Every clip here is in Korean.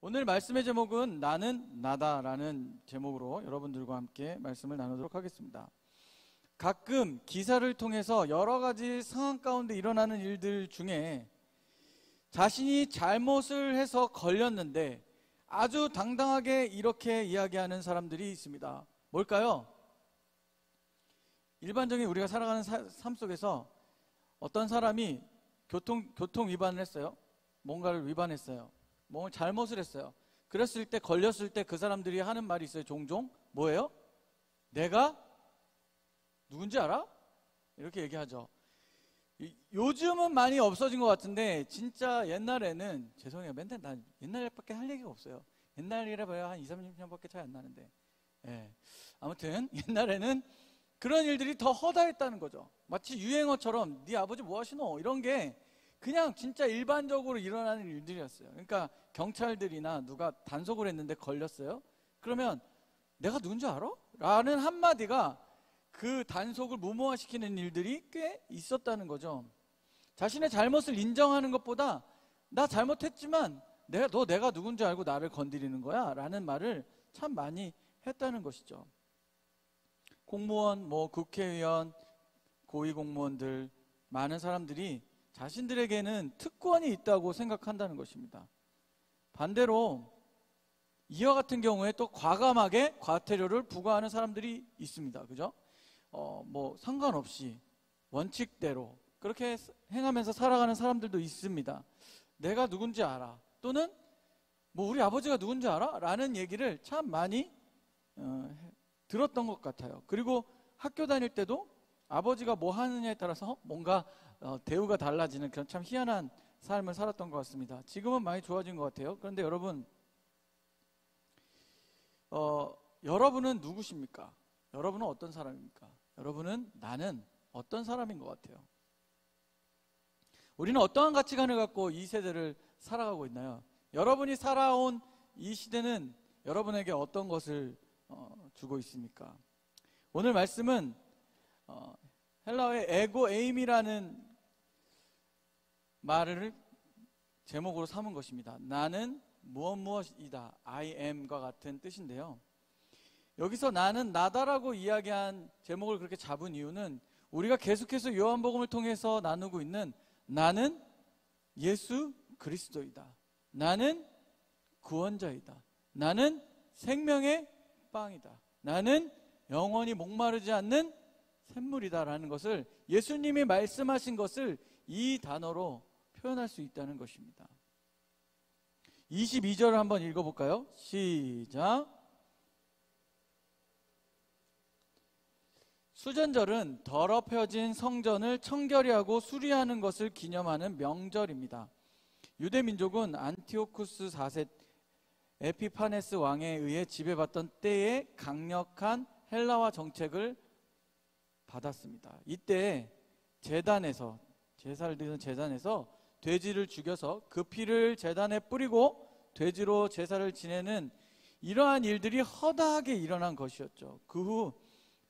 오늘 말씀의 제목은 나는 나다라는 제목으로 여러분들과 함께 말씀을 나누도록 하겠습니다. 가끔 기사를 통해서 여러 가지 상황 가운데 일어나는 일들 중에 자신이 잘못을 해서 걸렸는데 아주 당당하게 이렇게 이야기하는 사람들이 있습니다. 뭘까요? 일반적인 우리가 살아가는 삶 속에서 어떤 사람이 교통 위반을 했어요. 뭔가를 위반했어요. 뭔가 잘못을 했어요. 그랬을 때, 걸렸을 때 그 사람들이 하는 말이 있어요. 종종 뭐예요? 내가 누군지 알아? 이렇게 얘기하죠. 요즘은 많이 없어진 것 같은데 진짜 옛날에는, 죄송해요, 맨날 난 옛날밖에 할 얘기가 없어요. 옛날이라 봐야 한 20, 30년밖에 차이 안 나는데, 아무튼 옛날에는 그런 일들이 더 허다했다는 거죠. 마치 유행어처럼 네 아버지 뭐 하시노? 이런 게 그냥 진짜 일반적으로 일어나는 일들이었어요. 그러니까 경찰들이나 누가 단속을 했는데 걸렸어요. 그러면 내가 누군지 알아? 라는 한마디가 그 단속을 무모화시키는 일들이 꽤 있었다는 거죠. 자신의 잘못을 인정하는 것보다 나 잘못했지만 내가 누군지 알고 나를 건드리는 거야 라는 말을 참 많이 했다는 것이죠. 공무원, 국회의원, 고위공무원들, 많은 사람들이 자신들에게는 특권이 있다고 생각한다는 것입니다. 반대로 이와 같은 경우에 또 과감하게 과태료를 부과하는 사람들이 있습니다. 그죠? 상관없이 원칙대로 그렇게 행하면서 살아가는 사람들도 있습니다. 내가 누군지 알아. 또는 우리 아버지가 누군지 알아? 라는 얘기를 참 많이 들었던 것 같아요. 그리고 학교 다닐 때도 아버지가 뭐 하느냐에 따라서 뭔가 대우가 달라지는 그런 참 희한한 삶을 살았던 것 같습니다. 지금은 많이 좋아진 것 같아요. 그런데 여러분, 여러분은 누구십니까? 여러분은 어떤 사람입니까? 나는 어떤 사람인 것 같아요? 우리는 어떠한 가치관을 갖고 이 세대를 살아가고 있나요? 여러분이 살아온 이 시대는 여러분에게 어떤 것을 주고 있습니까? 오늘 말씀은 헬라어의 에고 에임이라는 말을 제목으로 삼은 것입니다. 나는 무엇이다, I am과 같은 뜻인데요. 여기서 나는 나다라고 이야기한 제목을 그렇게 잡은 이유는 우리가 계속해서 요한복음을 통해서 나누고 있는 나는 예수 그리스도이다, 나는 구원자이다, 나는 생명의 빵이다, 나는 영원히 목마르지 않는 샘물이다라는 것을, 예수님이 말씀하신 것을 이 단어로 표현할 수 있다는 것입니다. 22절을 한번 읽어볼까요? 시작. 수전절은 더럽혀진 성전을 청결히 하고 수리하는 것을 기념하는 명절입니다. 유대민족은 안티오쿠스 4세 에피파네스 왕에 의해 지배받던 때에 강력한 헬라화 정책을 받았습니다. 이때 제사를 드리는 제단에서 돼지를 죽여서 그 피를 제단에 뿌리고 돼지로 제사를 지내는 이러한 일들이 허다하게 일어난 것이었죠. 그 후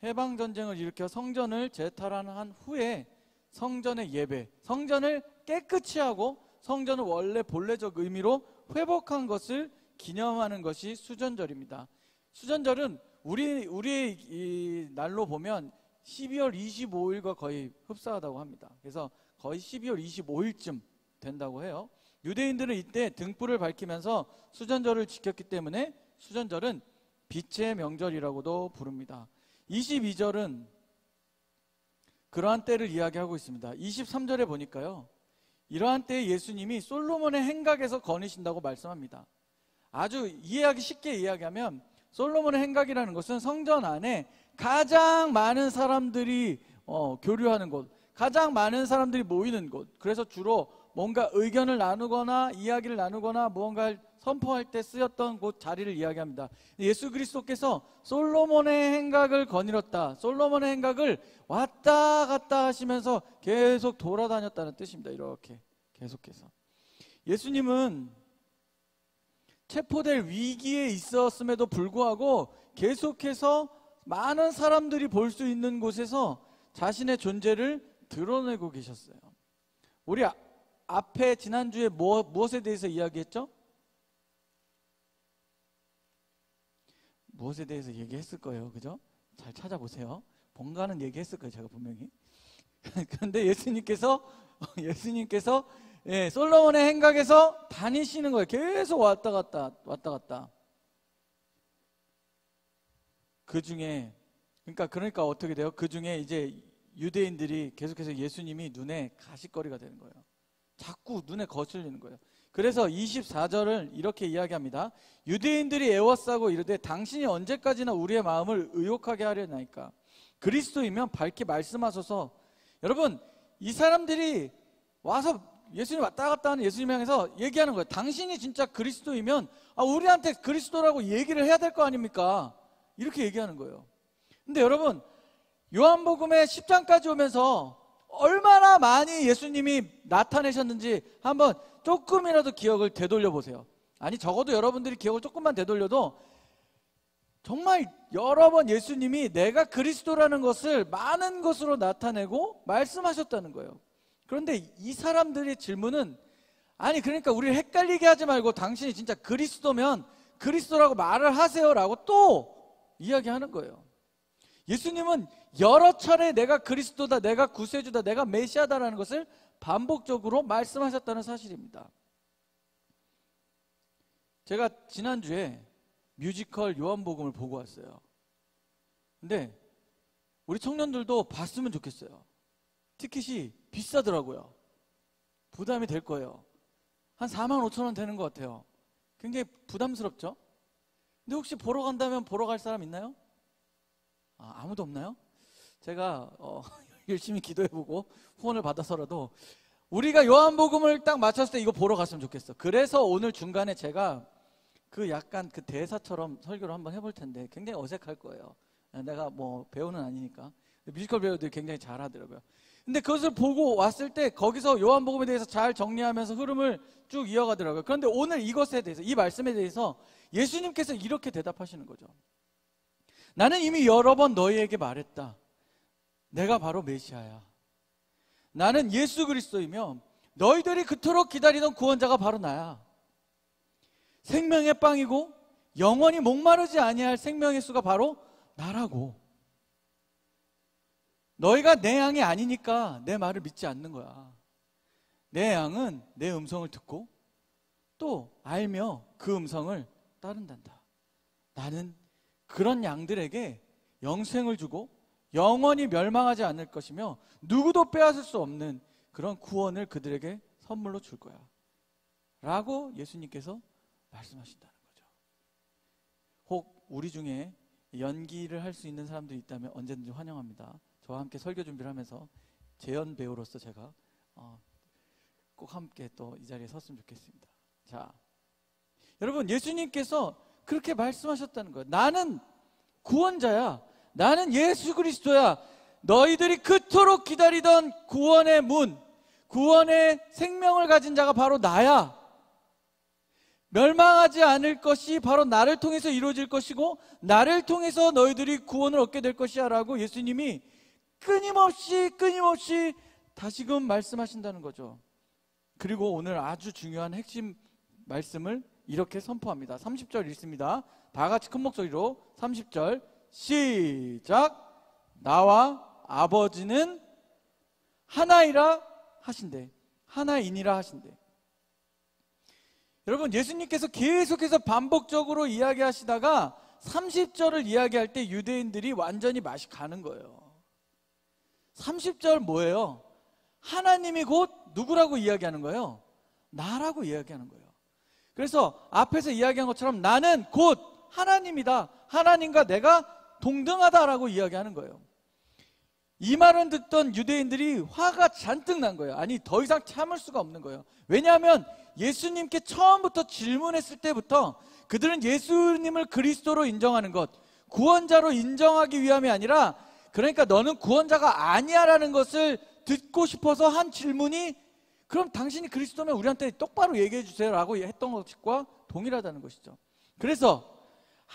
해방전쟁을 일으켜 성전을 재탈환한 후에 성전의 예배, 성전을 깨끗이 하고 성전을 원래 본래적 의미로 회복한 것을 기념하는 것이 수전절입니다. 수전절은 우리의 이 날로 보면 12월 25일과 거의 흡사하다고 합니다. 그래서 거의 12월 25일쯤 된다고 해요. 유대인들은 이때 등불을 밝히면서 수전절을 지켰기 때문에 수전절은 빛의 명절이라고도 부릅니다. 22절은 그러한 때를 이야기하고 있습니다. 23절에 보니까요, 이러한 때에 예수님이 솔로몬의 행각에서 거니신다고 말씀합니다. 아주 이해하기 쉽게 이야기하면 솔로몬의 행각이라는 것은 성전 안에 가장 많은 사람들이 교류하는 곳, 가장 많은 사람들이 모이는 곳, 그래서 주로 뭔가 의견을 나누거나 이야기를 나누거나 무언가를 선포할 때 쓰였던 곳 자리를 이야기합니다. 예수 그리스도께서 솔로몬의 행각을 거닐었다, 솔로몬의 행각을 왔다 갔다 하시면서 계속 돌아다녔다는 뜻입니다. 이렇게 계속해서 예수님은 체포될 위기에 있었음에도 불구하고 계속해서 많은 사람들이 볼 수 있는 곳에서 자신의 존재를 드러내고 계셨어요. 우리 앞에 지난주에 무엇에 대해서 이야기했죠? 무엇에 대해서 얘기했을 거예요. 그죠? 잘 찾아보세요. 뭔가는 얘기했을 거예요. 제가 분명히. 그런데 예수님께서 예, 솔로몬의 행각에서 다니시는 거예요. 계속 왔다 갔다. 그 중에 그러니까 어떻게 돼요? 그 중에 이제 유대인들이 계속해서 예수님이 눈에 가시거리가 되는 거예요. 자꾸 눈에 거슬리는 거예요. 그래서 24절을 이렇게 이야기합니다. 유대인들이 애워싸고 이르되 당신이 언제까지나 우리의 마음을 의혹하게 하려나이까. 그리스도이면 밝게 말씀하소서. 여러분, 이 사람들이 와서 예수님 왔다 갔다 하는 예수님 향해서 얘기하는 거예요. 당신이 진짜 그리스도이면 우리한테 그리스도라고 얘기를 해야 될 거 아닙니까? 이렇게 얘기하는 거예요. 근데 여러분, 요한복음의 10장까지 오면서 얼마나 많이 예수님이 나타내셨는지 한번 조금이라도 기억을 되돌려 보세요. 아니, 적어도 여러분들이 기억을 조금만 되돌려도 정말 여러 번 예수님이 내가 그리스도라는 것을 많은 것으로 나타내고 말씀하셨다는 거예요. 그런데 이 사람들의 질문은, 아니 그러니까 우리를 헷갈리게 하지 말고 당신이 진짜 그리스도면 그리스도라고 말을 하세요라고 또 이야기하는 거예요. 예수님은 여러 차례 내가 그리스도다, 내가 구세주다, 내가 메시아다라는 것을 반복적으로 말씀하셨다는 사실입니다. 제가 지난주에 뮤지컬 요한복음을 보고 왔어요. 근데 우리 청년들도 봤으면 좋겠어요. 티켓이 비싸더라고요. 부담이 될 거예요. 한 45,000원 되는 것 같아요. 굉장히 부담스럽죠? 근데 혹시 보러 간다면 보러 갈 사람 있나요? 아무도 없나요? 제가 열심히 기도해보고 후원을 받아서라도 우리가 요한복음을 딱 맞췄을 때 이거 보러 갔으면 좋겠어. 그래서 오늘 중간에 제가 약간 대사처럼 설교를 한번 해볼 텐데 굉장히 어색할 거예요. 내가 뭐 배우는 아니니까. 뮤지컬 배우들이 굉장히 잘하더라고요. 근데 그것을 보고 왔을 때 거기서 요한복음에 대해서 잘 정리하면서 흐름을 쭉 이어가더라고요. 그런데 오늘 이것에 대해서, 이 말씀에 대해서 예수님께서 이렇게 대답하시는 거죠. 나는 이미 여러 번 너희에게 말했다. 내가 바로 메시아야. 나는 예수 그리스도이며 너희들이 그토록 기다리던 구원자가 바로 나야. 생명의 빵이고 영원히 목마르지 아니할 생명의 수가 바로 나라고. 너희가 내 양이 아니니까 내 말을 믿지 않는 거야. 내 양은 내 음성을 듣고 또 알며 그 음성을 따른단다. 나는 그런 양들에게 영생을 주고 영원히 멸망하지 않을 것이며 누구도 빼앗을 수 없는 그런 구원을 그들에게 선물로 줄 거야 라고 예수님께서 말씀하신다는 거죠. 혹 우리 중에 연기를 할 수 있는 사람들이 있다면 언제든지 환영합니다. 저와 함께 설교 준비를 하면서 재연 배우로서 제가 꼭 함께 또 이 자리에 섰으면 좋겠습니다. 자, 여러분, 예수님께서 그렇게 말씀하셨다는 거예요. 나는 구원자야. 나는 예수 그리스도야. 너희들이 그토록 기다리던 구원의 문, 구원의 생명을 가진 자가 바로 나야. 멸망하지 않을 것이 바로 나를 통해서 이루어질 것이고 나를 통해서 너희들이 구원을 얻게 될 것이야 라고 예수님이 끊임없이 다시금 말씀하신다는 거죠. 그리고 오늘 아주 중요한 핵심 말씀을 이렇게 선포합니다. 30절 읽습니다. 다 같이 큰 목소리로 30절 시작. 나와 아버지는 하나이라 하신대. 하나이니라 하신대. 여러분, 예수님께서 계속해서 반복적으로 이야기하시다가 30절을 이야기할 때 유대인들이 완전히 맛이 가는 거예요. 30절 뭐예요? 하나님이 곧 누구라고 이야기하는 거예요? 나라고 이야기하는 거예요. 그래서 앞에서 이야기한 것처럼 나는 곧 하나님이다. 하나님과 내가 동등하다라고 이야기하는 거예요. 이 말을 듣던 유대인들이 화가 잔뜩 난 거예요. 아니, 더 이상 참을 수가 없는 거예요. 왜냐하면 예수님께 처음부터 질문했을 때부터 그들은 예수님을 그리스도로 인정하는 것, 구원자로 인정하기 위함이 아니라, 그러니까 너는 구원자가 아니야 라는 것을 듣고 싶어서 한 질문이, 그럼 당신이 그리스도면 우리한테 똑바로 얘기해 주세요 라고 했던 것과 동일하다는 것이죠. 그래서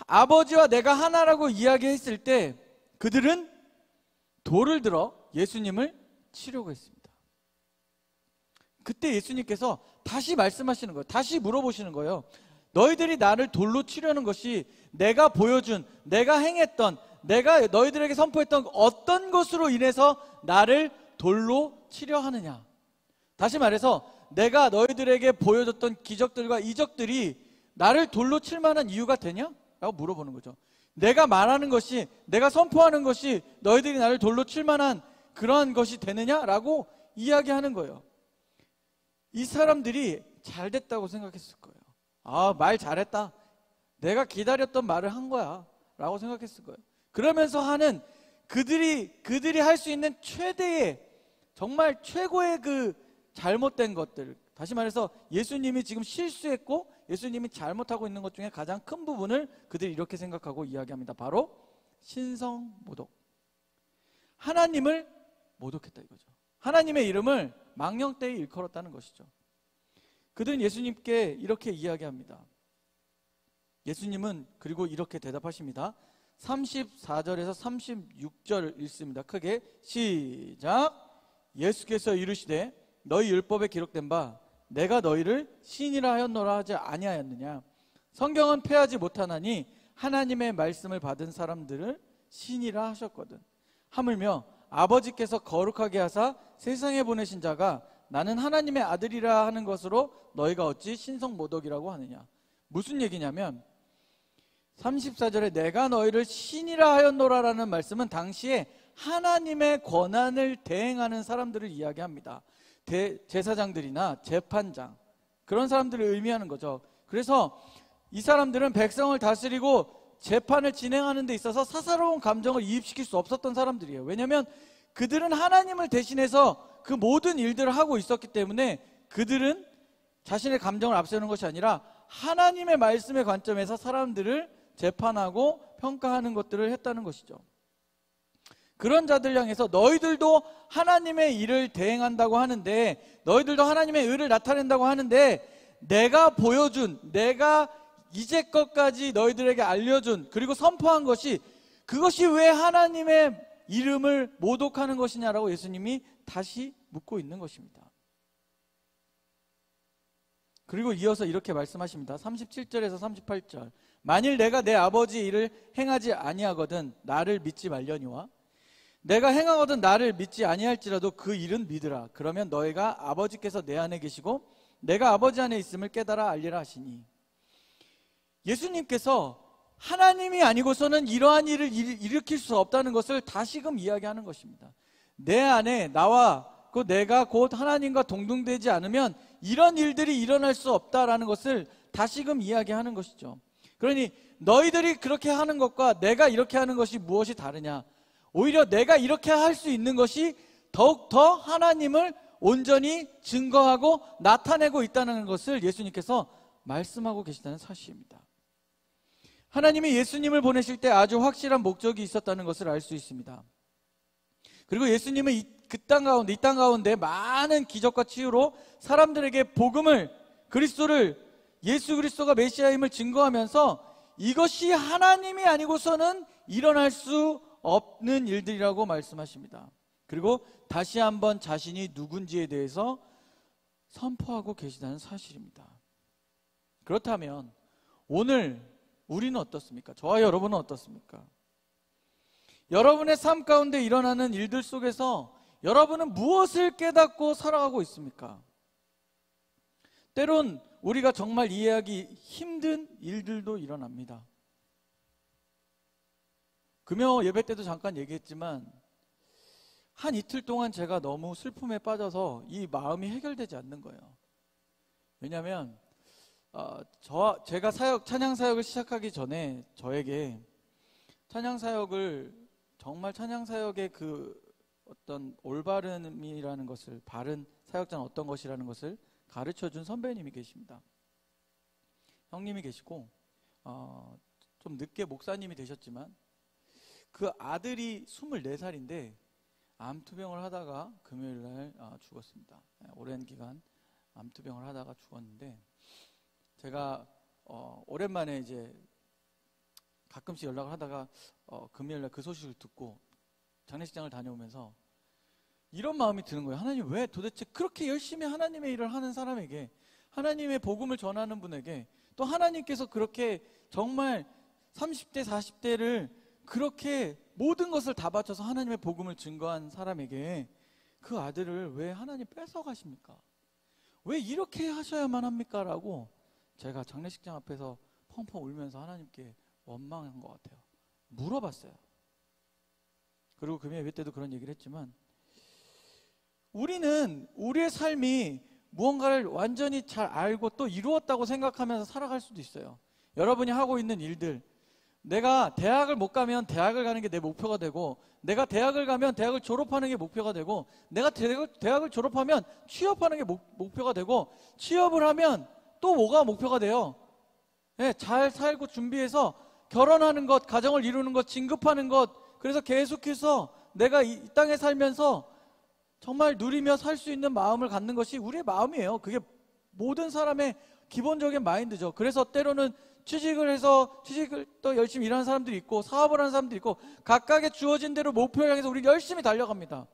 아버지와 내가 하나라고 이야기했을 때 그들은 돌을 들어 예수님을 치려고 했습니다. 그때 예수님께서 다시 말씀하시는 거예요. 다시 물어보시는 거예요. 너희들이 나를 돌로 치려는 것이 내가 보여준, 내가 행했던, 내가 너희들에게 선포했던 어떤 것으로 인해서 나를 돌로 치려 하느냐. 다시 말해서 내가 너희들에게 보여줬던 기적들과 이적들이 나를 돌로 칠 만한 이유가 되냐? 라고 물어보는 거죠. 내가 말하는 것이, 내가 선포하는 것이 너희들이 나를 돌로 칠 만한 그러한 것이 되느냐라고 이야기하는 거예요. 이 사람들이 잘 됐다고 생각했을 거예요. 아, 말 잘했다. 내가 기다렸던 말을 한 거야 라고 생각했을 거예요. 그러면서 하는 그들이 할 수 있는 최대의, 정말 최고의 그 잘못된 것들, 다시 말해서 예수님이 지금 실수했고 예수님이 잘못하고 있는 것 중에 가장 큰 부분을 그들이 이렇게 생각하고 이야기합니다. 바로 신성모독. 하나님을 모독했다 이거죠. 하나님의 이름을 망령되이 일컬었다는 것이죠. 그들은 예수님께 이렇게 이야기합니다. 예수님은 그리고 이렇게 대답하십니다. 34절에서 36절 읽습니다. 크게 시작. 예수께서 이르시되 너희 율법에 기록된 바 내가 너희를 신이라 하였노라 하지 아니하였느냐. 성경은 패하지 못하나니 하나님의 말씀을 받은 사람들을 신이라 하셨거든. 하물며 아버지께서 거룩하게 하사 세상에 보내신 자가 나는 하나님의 아들이라 하는 것으로 너희가 어찌 신성모독이라고 하느냐. 무슨 얘기냐면 34절에 내가 너희를 신이라 하였노라라는 말씀은 당시에 하나님의 권한을 대행하는 사람들을 이야기합니다. 제사장들이나 재판장, 그런 사람들을 의미하는 거죠. 그래서 이 사람들은 백성을 다스리고 재판을 진행하는 데 있어서 사사로운 감정을 이입시킬 수 없었던 사람들이에요. 왜냐하면 그들은 하나님을 대신해서 그 모든 일들을 하고 있었기 때문에 그들은 자신의 감정을 앞세우는 것이 아니라 하나님의 말씀의 관점에서 사람들을 재판하고 평가하는 것들을 했다는 것이죠. 그런 자들 향해서 너희들도 하나님의 일을 대행한다고 하는데, 너희들도 하나님의 의를 나타낸다고 하는데, 내가 보여준, 내가 이제껏까지 너희들에게 알려준, 그리고 선포한 것이, 그것이 왜 하나님의 이름을 모독하는 것이냐라고 예수님이 다시 묻고 있는 것입니다. 그리고 이어서 이렇게 말씀하십니다. 37절에서 38절. 만일 내가 내 아버지 일을 행하지 아니하거든 나를 믿지 말려니와 내가 행하거든 나를 믿지 아니할지라도 그 일은 믿으라. 그러면 너희가 아버지께서 내 안에 계시고 내가 아버지 안에 있음을 깨달아 알리라 하시니. 예수님께서 하나님이 아니고서는 이러한 일을 일으킬 수 없다는 것을 다시금 이야기하는 것입니다. 내 안에 나와 그 내가 곧 하나님과 동등되지 않으면 이런 일들이 일어날 수 없다라는 것을 다시금 이야기하는 것이죠. 그러니 너희들이 그렇게 하는 것과 내가 이렇게 하는 것이 무엇이 다르냐. 오히려 내가 이렇게 할 수 있는 것이 더욱더 하나님을 온전히 증거하고 나타내고 있다는 것을 예수님께서 말씀하고 계시다는 사실입니다. 하나님이 예수님을 보내실 때 아주 확실한 목적이 있었다는 것을 알 수 있습니다. 그리고 예수님은 이 땅 가운데 많은 기적과 치유로 사람들에게 복음을, 그리스도를, 예수 그리스도가 메시아임을 증거하면서 이것이 하나님이 아니고서는 일어날 수 없는 일들이라고 말씀하십니다. 그리고 다시 한번 자신이 누군지에 대해서 선포하고 계시다는 사실입니다. 그렇다면 오늘 우리는 어떻습니까? 저와 여러분은 어떻습니까? 여러분의 삶 가운데 일어나는 일들 속에서 여러분은 무엇을 깨닫고 살아가고 있습니까? 때론 우리가 정말 이해하기 힘든 일들도 일어납니다. 금요 예배 때도 잠깐 얘기했지만 한 이틀 동안 제가 너무 슬픔에 빠져서 이 마음이 해결되지 않는 거예요. 왜냐하면 제가 찬양 사역을 시작하기 전에 저에게 찬양 사역의 그 어떤 올바름이라는 것을, 바른 사역자는 어떤 것이라는 것을 가르쳐준 선배님이 계십니다. 형님이 계시고 좀 늦게 목사님이 되셨지만 그 아들이 24살인데 암투병을 하다가 금요일날 죽었습니다. 오랜 기간 암투병을 하다가 죽었는데, 제가 오랜만에 이제 가끔씩 연락을 하다가 금요일날 그 소식을 듣고 장례식장을 다녀오면서 이런 마음이 드는 거예요. 하나님, 왜 도대체 그렇게 열심히 하나님의 일을 하는 사람에게, 하나님의 복음을 전하는 분에게 또 하나님께서 그렇게 정말 30대, 40대를 그렇게 모든 것을 다 바쳐서 하나님의 복음을 증거한 사람에게 그 아들을 왜 하나님 뺏어가십니까? 왜 이렇게 하셔야만 합니까? 라고 제가 장례식장 앞에서 펑펑 울면서 하나님께 원망한 것 같아요. 물어봤어요. 그리고 금요 예배 때도 그런 얘기를 했지만, 우리는 우리의 삶이 무언가를 완전히 잘 알고 또 이루었다고 생각하면서 살아갈 수도 있어요. 여러분이 하고 있는 일들, 내가 대학을 못 가면 대학을 가는 게 내 목표가 되고, 내가 대학을 가면 대학을 졸업하는 게 목표가 되고, 내가 대학을 졸업하면 취업하는 게 목표가 되고, 취업을 하면 또 뭐가 목표가 돼요? 네, 잘 살고 준비해서 결혼하는 것, 가정을 이루는 것, 진급하는 것, 그래서 계속해서 내가 이 땅에 살면서 정말 누리며 살 수 있는 마음을 갖는 것이 우리의 마음이에요. 그게 모든 사람의 기본적인 마인드죠. 그래서 때로는 취직을 또 열심히 일하는 사람들이 있고, 사업을 하는 사람들이 있고, 각각의 주어진 대로 목표를 향해서 우리 열심히 달려갑니다.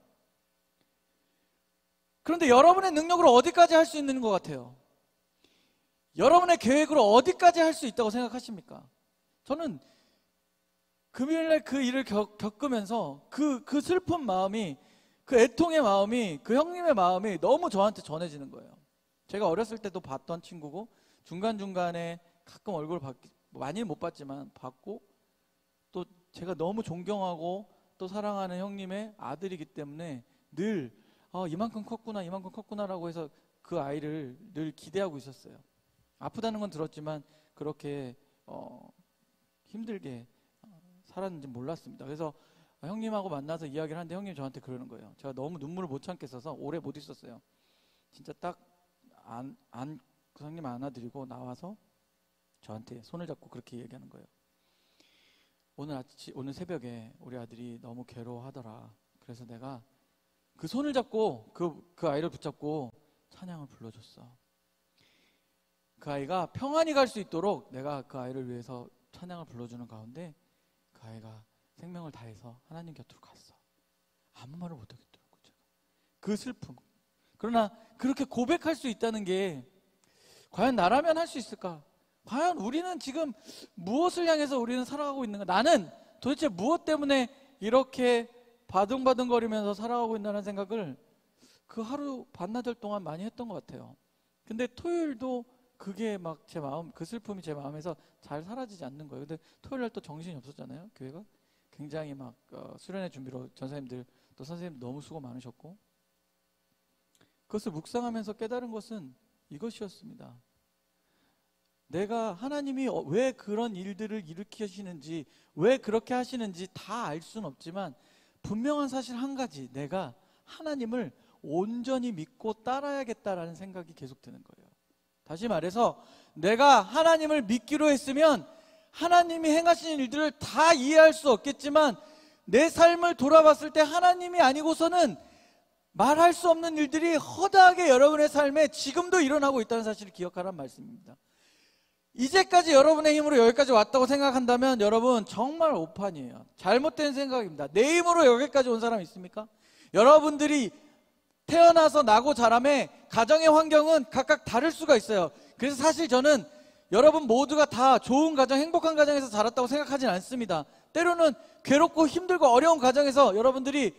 그런데 여러분의 능력으로 어디까지 할 수 있는 것 같아요? 여러분의 계획으로 어디까지 할 수 있다고 생각하십니까? 저는 금요일날 그 일을 겪으면서 그 슬픈 마음이, 그 애통의 마음이, 그 형님의 마음이 너무 저한테 전해지는 거예요. 제가 어렸을 때도 봤던 친구고, 중간중간에 가끔 얼굴 많이는 못 봤지만 봤고, 또 제가 너무 존경하고 또 사랑하는 형님의 아들이기 때문에 늘 이만큼 컸구나 라고 해서 그 아이를 늘 기대하고 있었어요. 아프다는 건 들었지만 그렇게 힘들게 살았는지 몰랐습니다. 그래서 형님하고 만나서 이야기를 하는데 형님이 저한테 그러는 거예요. 제가 너무 눈물을 못 참겠어서 오래 못 있었어요. 진짜 딱 그 형님 안아드리고 나와서 저한테 손을 잡고 그렇게 얘기하는 거예요. 오늘 새벽에 우리 아들이 너무 괴로워하더라. 그래서 내가 그 손을 잡고 그 아이를 붙잡고 찬양을 불러줬어. 그 아이가 평안히 갈 수 있도록 내가 그 아이를 위해서 찬양을 불러주는 가운데 그 아이가 생명을 다해서 하나님 곁으로 갔어. 아무 말을 못하겠더라고요. 제가 그 슬픔. 그러나 그렇게 고백할 수 있다는 게 과연 나라면 할 수 있을까? 과연 우리는 지금 무엇을 향해서 우리는 살아가고 있는가? 나는 도대체 무엇 때문에 이렇게 바둥바둥거리면서 살아가고 있다는 생각을 그 하루 반나절 동안 많이 했던 것 같아요. 근데 토요일도 그게 막 제 마음, 그 슬픔이 제 마음에서 잘 사라지지 않는 거예요. 근데 토요일날 또 정신이 없었잖아요. 교회가 굉장히 막 수련회 준비로 전사님들 또 선생님 너무 수고 많으셨고, 그것을 묵상하면서 깨달은 것은 이것이었습니다. 내가 하나님이 왜 그런 일들을 일으키시는지, 왜 그렇게 하시는지 다 알 수는 없지만 분명한 사실 한 가지, 내가 하나님을 온전히 믿고 따라야겠다라는 생각이 계속 드는 거예요. 다시 말해서 내가 하나님을 믿기로 했으면 하나님이 행하시는 일들을 다 이해할 수 없겠지만 내 삶을 돌아봤을 때 하나님이 아니고서는 말할 수 없는 일들이 허다하게 여러분의 삶에 지금도 일어나고 있다는 사실을 기억하라는 말씀입니다. 이제까지 여러분의 힘으로 여기까지 왔다고 생각한다면 여러분 정말 오판이에요. 잘못된 생각입니다. 내 힘으로 여기까지 온 사람 있습니까? 여러분들이 태어나서 나고 자라매 가정의 환경은 각각 다를 수가 있어요. 그래서 사실 저는 여러분 모두가 다 좋은 가정, 행복한 가정에서 자랐다고 생각하진 않습니다. 때로는 괴롭고 힘들고 어려운 가정에서 여러분들이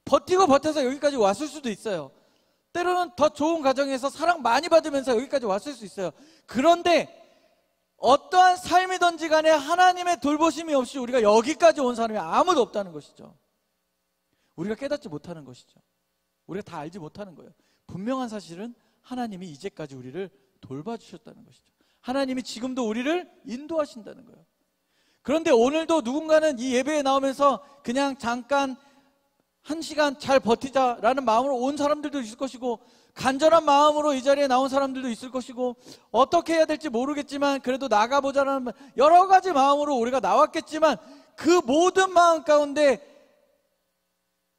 버티고 버텨서 여기까지 왔을 수도 있어요. 때로는 더 좋은 가정에서 사랑 많이 받으면서 여기까지 왔을 수 있어요. 그런데 어떠한 삶이든지 간에 하나님의 돌보심이 없이 우리가 여기까지 온 사람이 아무도 없다는 것이죠. 우리가 깨닫지 못하는 것이죠. 우리가 다 알지 못하는 거예요. 분명한 사실은 하나님이 이제까지 우리를 돌봐주셨다는 것이죠. 하나님이 지금도 우리를 인도하신다는 거예요. 그런데 오늘도 누군가는 이 예배에 나오면서 그냥 잠깐 한 시간 잘 버티자라는 마음으로 온 사람들도 있을 것이고, 간절한 마음으로 이 자리에 나온 사람들도 있을 것이고, 어떻게 해야 될지 모르겠지만 그래도 나가보자라는 여러 가지 마음으로 우리가 나왔겠지만, 그 모든 마음 가운데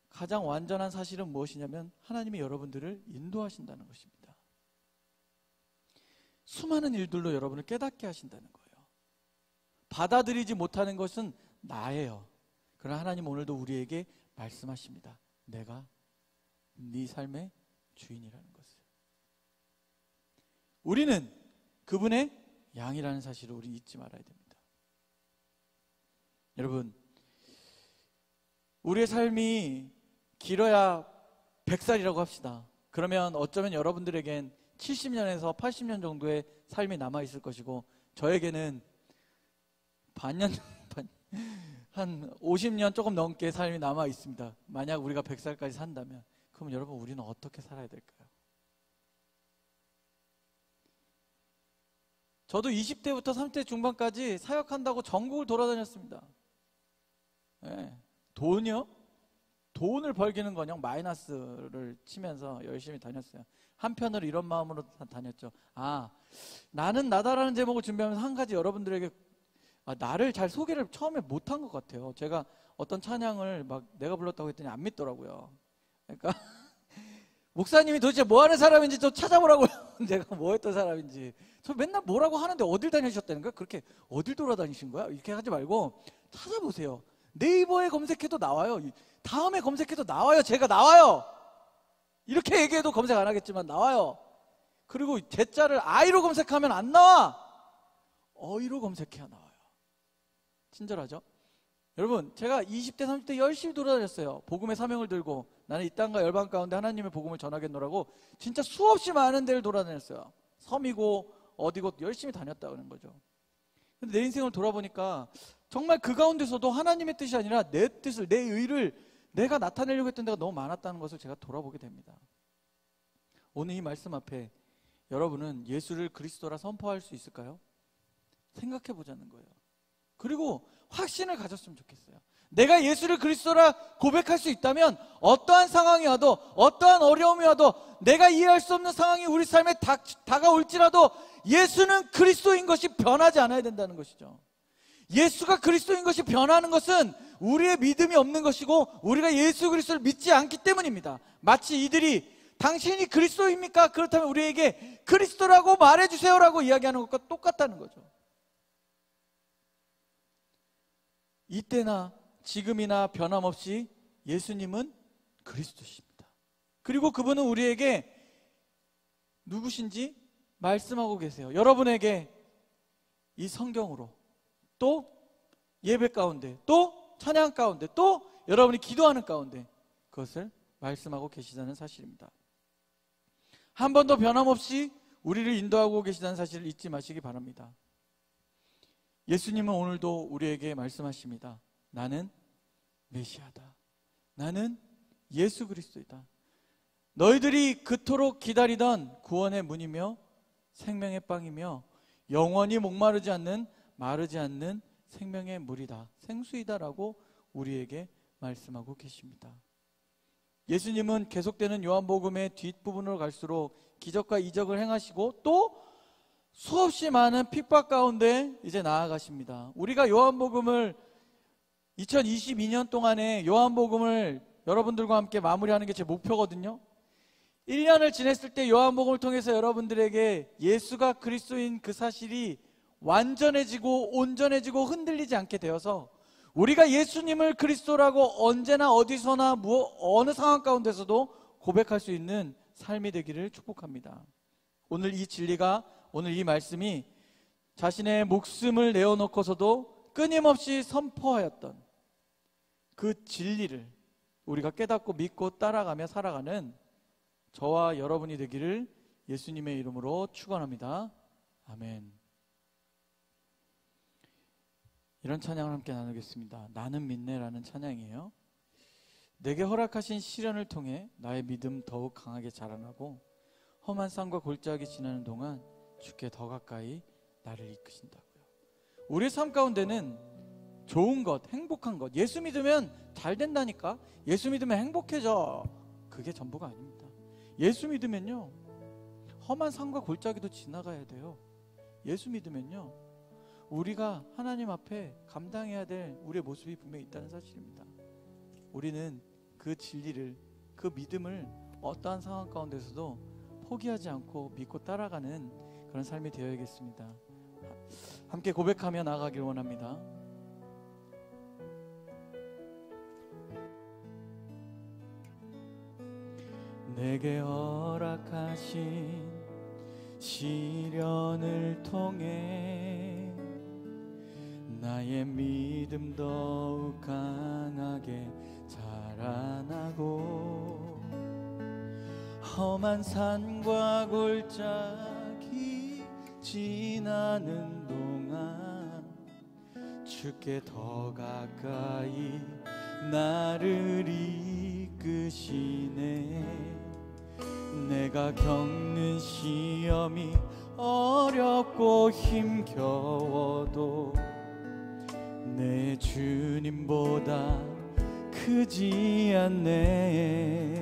가장 완전한 사실은 무엇이냐면 하나님이 여러분들을 인도하신다는 것입니다. 수많은 일들로 여러분을 깨닫게 하신다는 거예요. 받아들이지 못하는 것은 나예요. 그러나 하나님 오늘도 우리에게 말씀하십니다. 내가 네 삶의 주인이라는 것을. 우리는 그분의 양이라는 사실을 우리 잊지 말아야 됩니다. 여러분, 우리의 삶이 길어야 100살이라고 합시다. 그러면 어쩌면 여러분들에겐 70년에서 80년 정도의 삶이 남아있을 것이고, 저에게는 한 50년 조금 넘게 삶이 남아있습니다. 만약 우리가 100살까지 산다면. 그럼 여러분, 우리는 어떻게 살아야 될까요? 저도 20대부터 30대 중반까지 사역한다고 전국을 돌아다녔습니다. 네. 돈이요? 돈을 벌기는 그냥 마이너스를 치면서 열심히 다녔어요. 한편으로 이런 마음으로 다녔죠. 나는 나다라는 제목을 준비하면서 한 가지 여러분들에게 나를 잘 소개를 처음에 못한 것 같아요. 제가 어떤 찬양을 막 내가 불렀다고 했더니 안 믿더라고요. 그러니까 목사님이 도대체 뭐 하는 사람인지 좀 찾아보라고요. 내가 뭐 했던 사람인지. 저 맨날 뭐라고 하는데 어딜 다니셨다는 거야? 그렇게 어딜 돌아다니신 거야? 이렇게 하지 말고 찾아보세요. 네이버에 검색해도 나와요. 다음에 검색해도 나와요. 제가 나와요. 이렇게 얘기해도 검색 안 하겠지만 나와요. 그리고 제자를 아이로 검색하면 안 나와. 어이로 검색해야 나와요. 친절하죠? 여러분, 제가 20대 30대 열심히 돌아다녔어요. 복음의 사명을 들고 나는 이 땅과 열방 가운데 하나님의 복음을 전하겠노라고 진짜 수없이 많은 데를 돌아다녔어요. 섬이고 어디고 열심히 다녔다는 거죠. 근데 내 인생을 돌아보니까 정말 그 가운데서도 하나님의 뜻이 아니라 내 뜻을, 내 의를 내가 나타내려고 했던 데가 너무 많았다는 것을 제가 돌아보게 됩니다. 오늘 이 말씀 앞에 여러분은 예수를 그리스도라 선포할 수 있을까요? 생각해 보자는 거예요. 그리고 확신을 가졌으면 좋겠어요. 내가 예수를 그리스도라 고백할 수 있다면 어떠한 상황이 와도, 어떠한 어려움이 와도, 내가 이해할 수 없는 상황이 우리 삶에 다가올지라도 예수는 그리스도인 것이 변하지 않아야 된다는 것이죠. 예수가 그리스도인 것이 변하는 것은 우리의 믿음이 없는 것이고 우리가 예수 그리스도를 믿지 않기 때문입니다. 마치 이들이 당신이 그리스도입니까? 그렇다면 우리에게 그리스도라고 말해주세요라고 이야기하는 것과 똑같다는 거죠. 이때나 지금이나 변함없이 예수님은 그리스도십니다. 그리고 그분은 우리에게 누구신지 말씀하고 계세요. 여러분에게 이 성경으로, 또 예배 가운데, 또 찬양 가운데, 또 여러분이 기도하는 가운데 그것을 말씀하고 계시다는 사실입니다. 한 번도 변함없이 우리를 인도하고 계시다는 사실을 잊지 마시기 바랍니다. 예수님은 오늘도 우리에게 말씀하십니다. 나는 메시아다. 나는 예수 그리스도이다. 너희들이 그토록 기다리던 구원의 문이며 생명의 빵이며 영원히 목마르지 않는, 마르지 않는 생명의 물이다, 생수이다라고 우리에게 말씀하고 계십니다. 예수님은 계속되는 요한복음의 뒷부분으로 갈수록 기적과 이적을 행하시고 또 수없이 많은 핍박 가운데 이제 나아가십니다. 우리가 요한복음을 2022년 동안에 요한복음을 여러분들과 함께 마무리하는 게 제 목표거든요. 1년을 지냈을 때 요한복음을 통해서 여러분들에게 예수가 그리스도인 그 사실이 완전해지고 온전해지고 흔들리지 않게 되어서 우리가 예수님을 그리스도라고 언제나 어디서나 어느 상황 가운데서도 고백할 수 있는 삶이 되기를 축복합니다. 오늘 이 진리가, 오늘 이 말씀이 자신의 목숨을 내어놓고서도 끊임없이 선포하였던 그 진리를 우리가 깨닫고 믿고 따라가며 살아가는 저와 여러분이 되기를 예수님의 이름으로 축원합니다. 아멘. 이런 찬양을 함께 나누겠습니다. 나는 믿네라는 찬양이에요. 내게 허락하신 시련을 통해 나의 믿음 더욱 강하게 자라나고 험한 산과 골짜기 지나는 동안 주께 더 가까이 나를 이끄신다고요. 우리의 삶 가운데는 좋은 것, 행복한 것, 예수 믿으면 잘 된다니까, 예수 믿으면 행복해져, 그게 전부가 아닙니다. 예수 믿으면요 험한 산과 골짜기도 지나가야 돼요. 예수 믿으면요 우리가 하나님 앞에 감당해야 될 우리의 모습이 분명히 있다는 사실입니다. 우리는 그 진리를, 그 믿음을 어떠한 상황 가운데서도 포기하지 않고 믿고 따라가는 그런 삶이 되어야겠습니다. 함께 고백하며 나아가길 원합니다. 내게 허락하신 시련을 통해 나의 믿음 더욱 강하게 자라나고 험한 산과 골짜기 지나는 동안 주께 더 가까이 나를 이끄시네. 내가 겪는 시험이 어렵고 힘겨워도 내 주님보다 크지 않네.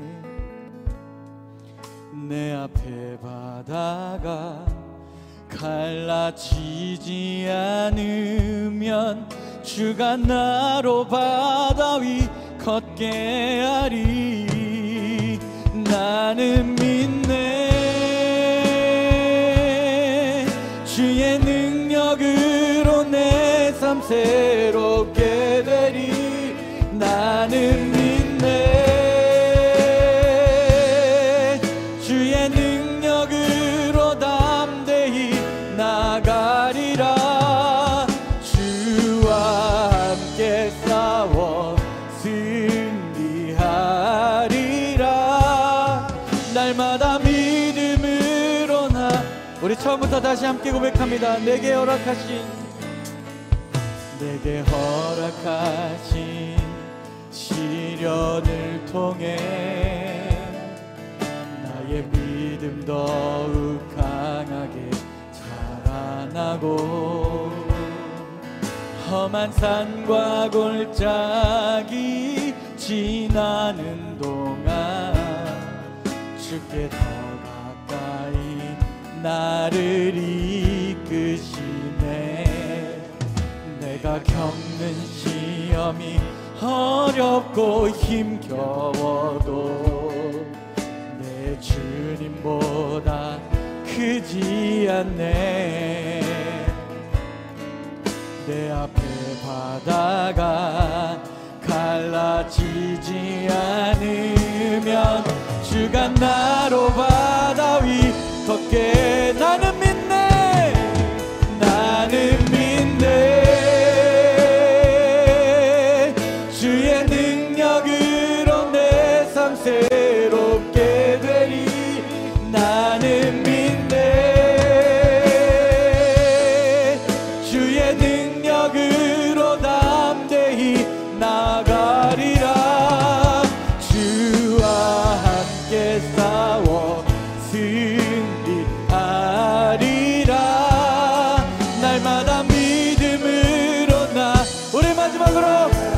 내 앞에 바다가 갈라지지 않으면 주가 나로 바다 위 걷게 하리. 나는 믿네. 주의 능력으로 내 삶 새롭게 되리. 나는 믿네. 주의 능력으로 담대히 나가리라. 주와 함께 싸워 승리하리라. 날마다 믿음으로 나. 우리 처음부터 다시 함께 고백합니다. 내게 허락하신 시련을 통해 나의 믿음 더욱 강하게 자라나고 험한 산과 골짜기 지나는 동안 주께 더 가까이 나를 이끄시네. 내가 겪는 시험이 어렵고 힘겨워도 내 주님보다 크지 않네. 내 앞에 바다가 갈라지지 않으면 주가 나로 바다 위 걷게. 나는 믿네. 나는 믿네. 주의 능력으로 내 삶 새롭게 되리. 나는 믿네. 주의 능력으로 담대히 나가리라. 주와 함께 싸워 승리하리라. 날마다 믿음으로 나. 우리 마지막으로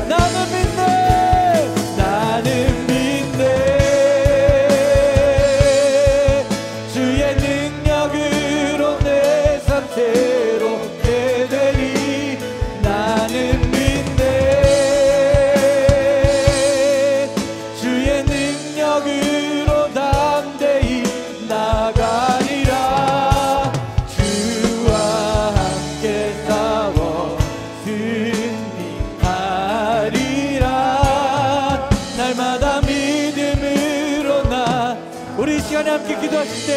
나는 믿네. 나는 믿네. 주의 능력으로 내 삶 새롭게 되리. 나는 믿네. 주의 능력으로 담대히 나가리라. 주와 함께 싸워 승리하리라. 날마다 믿음으로 나. 우리 이 시간에 함께 기도하실 때